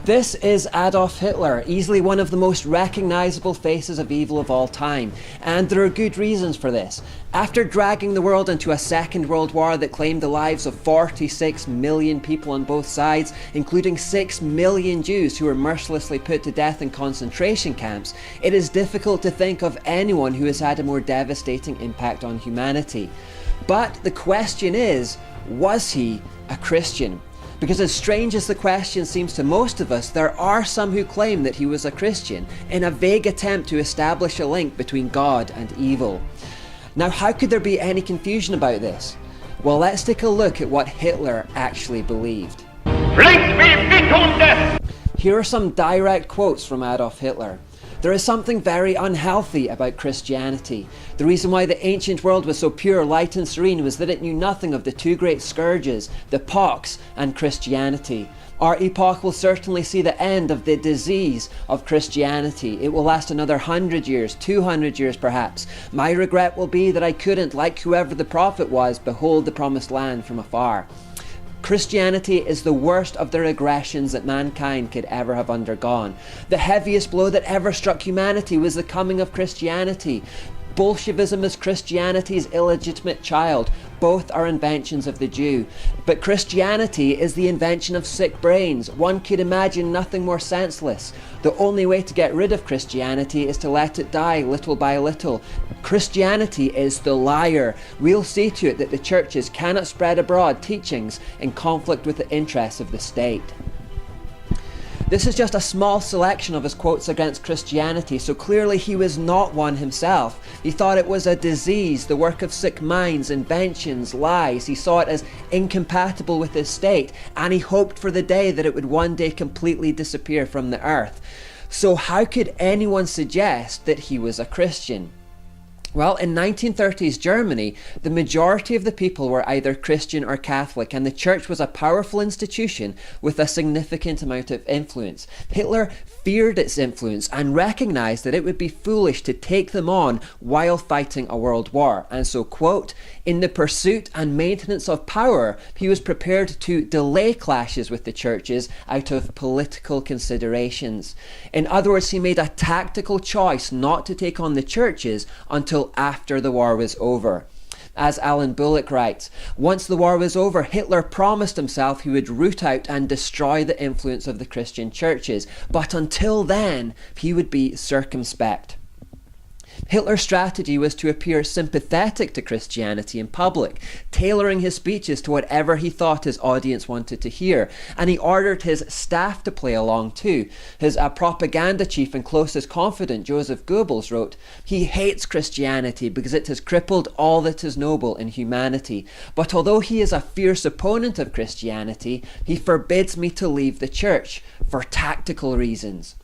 This is Adolf Hitler, easily one of the most recognisable faces of evil of all time, and there are good reasons for this. After dragging the world into a Second World War that claimed the lives of 46 million people on both sides, including 6 million Jews who were mercilessly put to death in concentration camps, it is difficult to think of anyone who has had a more devastating impact on humanity. But the question is, was he a Christian? Because as strange as the question seems to most of us, there are some who claim that he was a Christian in a vague attempt to establish a link between God and evil. Now, how could there be any confusion about this? Well, let's take a look at what Hitler actually believed. Here are some direct quotes from Adolf Hitler. There is something very unhealthy about Christianity. The reason why the ancient world was so pure, light and serene was that it knew nothing of the two great scourges, the pox and Christianity. Our epoch will certainly see the end of the disease of Christianity. It will last another 100 years, 200 years perhaps. My regret will be that I couldn't, like whoever the prophet was, behold the promised land from afar. Christianity is the worst of the regressions that mankind could ever have undergone. The heaviest blow that ever struck humanity was the coming of Christianity. Bolshevism is Christianity's illegitimate child. Both are inventions of the Jew. But Christianity is the invention of sick brains. One could imagine nothing more senseless. The only way to get rid of Christianity is to let it die little by little. Christianity is the liar. We'll see to it that the churches cannot spread abroad teachings in conflict with the interests of the state. This is just a small selection of his quotes against Christianity, so clearly he was not one himself. He thought it was a disease, the work of sick minds, inventions, lies. He saw it as incompatible with his state, and he hoped for the day that it would one day completely disappear from the earth. So how could anyone suggest that he was a Christian? Well, in 1930s Germany, the majority of the people were either Christian or Catholic, and the church was a powerful institution with a significant amount of influence. Hitler feared its influence and recognized that it would be foolish to take them on while fighting a world war. And so, quote, in the pursuit and maintenance of power, he was prepared to delay clashes with the churches out of political considerations. In other words, he made a tactical choice not to take on the churches until after the war was over. As Alan Bullock writes, once the war was over, Hitler promised himself he would root out and destroy the influence of the Christian churches, but until then, he would be circumspect. Hitler's strategy was to appear sympathetic to Christianity in public, tailoring his speeches to whatever he thought his audience wanted to hear, and he ordered his staff to play along too. His propaganda chief and closest confidant, Joseph Goebbels, wrote, "He hates Christianity because it has crippled all that is noble in humanity. But although he is a fierce opponent of Christianity, he forbids me to leave the church for tactical reasons."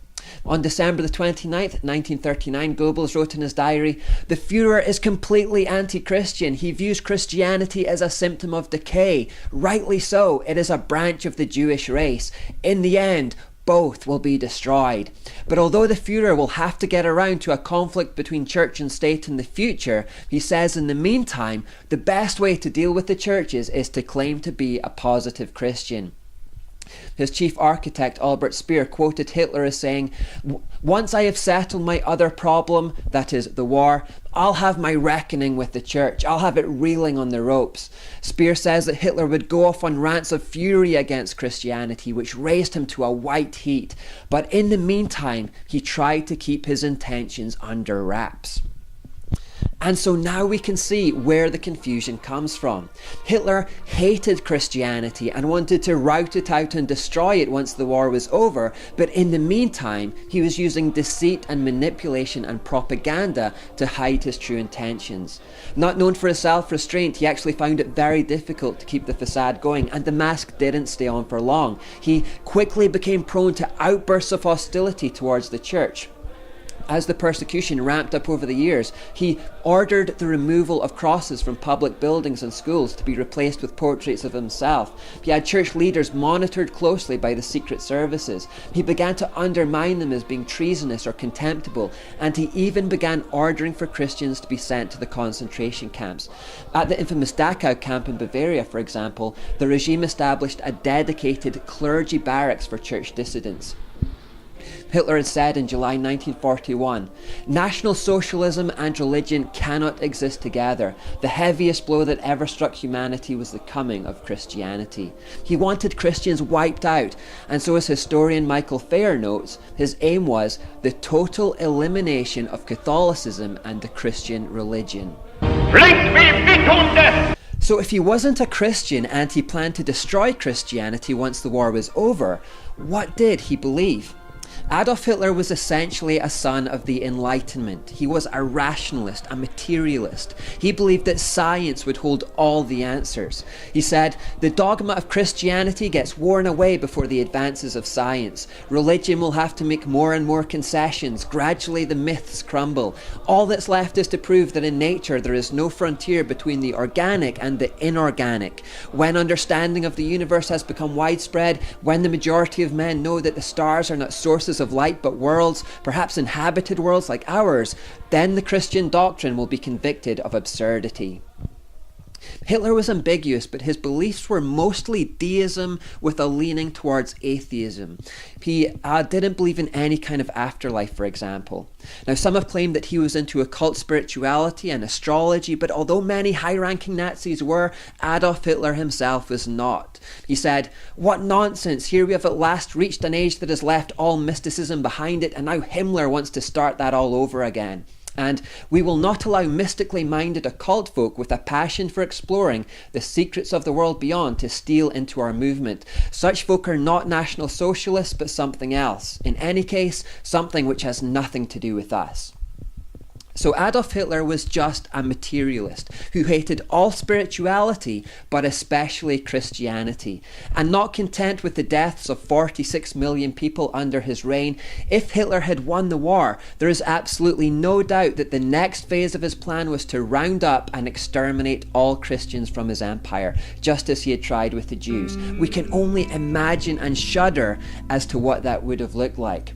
On December the 29th, 1939, Goebbels wrote in his diary, "The Führer is completely anti-Christian. He views Christianity as a symptom of decay. Rightly so, it is a branch of the Jewish race. In the end, both will be destroyed." But although the Führer will have to get around to a conflict between church and state in the future, he says in the meantime, the best way to deal with the churches is to claim to be a positive Christian. His chief architect, Albert Speer, quoted Hitler as saying, "Once I have settled my other problem, that is, the war, I'll have my reckoning with the church. I'll have it reeling on the ropes." Speer says that Hitler would go off on rants of fury against Christianity, which raised him to a white heat. But in the meantime, he tried to keep his intentions under wraps. And so now we can see where the confusion comes from. Hitler hated Christianity and wanted to rout it out and destroy it once the war was over, but in the meantime, he was using deceit and manipulation and propaganda to hide his true intentions. Not known for his self-restraint, he actually found it very difficult to keep the facade going, and the mask didn't stay on for long. He quickly became prone to outbursts of hostility towards the church. As the persecution ramped up over the years, he ordered the removal of crosses from public buildings and schools to be replaced with portraits of himself. He had church leaders monitored closely by the secret services. He began to undermine them as being treasonous or contemptible, and he even began ordering for Christians to be sent to the concentration camps. At the infamous Dachau camp in Bavaria, for example, the regime established a dedicated clergy barracks for church dissidents. Hitler had said in July 1941, "National Socialism and religion cannot exist together. The heaviest blow that ever struck humanity was the coming of Christianity." He wanted Christians wiped out, and so as historian Michael Fair notes, his aim was the total elimination of Catholicism and the Christian religion. So if he wasn't a Christian and he planned to destroy Christianity once the war was over, what did he believe? Adolf Hitler was essentially a son of the Enlightenment. He was a rationalist, a materialist. He believed that science would hold all the answers. He said, "The dogma of Christianity gets worn away before the advances of science. Religion will have to make more and more concessions. Gradually the myths crumble. All that's left is to prove that in nature there is no frontier between the organic and the inorganic. When understanding of the universe has become widespread, when the majority of men know that the stars are not sources of light but worlds, perhaps inhabited worlds like ours, then the Christian doctrine will be convicted of absurdity." Hitler was ambiguous, but his beliefs were mostly deism with a leaning towards atheism. He didn't believe in any kind of afterlife, for example. Now, some have claimed that he was into occult spirituality and astrology, but although many high-ranking Nazis were, Adolf Hitler himself was not. He said, "What nonsense! Here we have at last reached an age that has left all mysticism behind it, and now Himmler wants to start that all over again. And we will not allow mystically minded occult folk with a passion for exploring the secrets of the world beyond to steal into our movement. Such folk are not National Socialists, but something else. In any case, something which has nothing to do with us." So Adolf Hitler was just a materialist who hated all spirituality, but especially Christianity. And not content with the deaths of 46 million people under his reign, if Hitler had won the war, there is absolutely no doubt that the next phase of his plan was to round up and exterminate all Christians from his empire, just as he had tried with the Jews. We can only imagine and shudder as to what that would have looked like.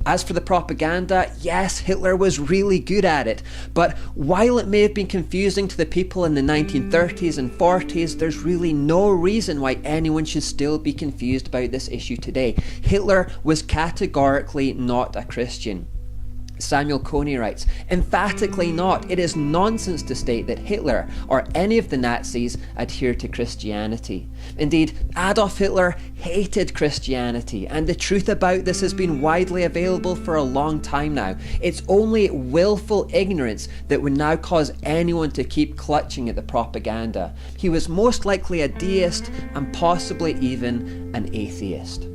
As for the propaganda, yes, Hitler was really good at it, but while it may have been confusing to the people in the 1930s and 40s, there's really no reason why anyone should still be confused about this issue today. Hitler was categorically not a Christian. Samuel Coney writes, "Emphatically not. It is nonsense to state that Hitler or any of the Nazis adhered to Christianity. Indeed, Adolf Hitler hated Christianity, and the truth about this has been widely available for a long time now. It's only willful ignorance that would now cause anyone to keep clutching at the propaganda. He was most likely a deist and possibly even an atheist."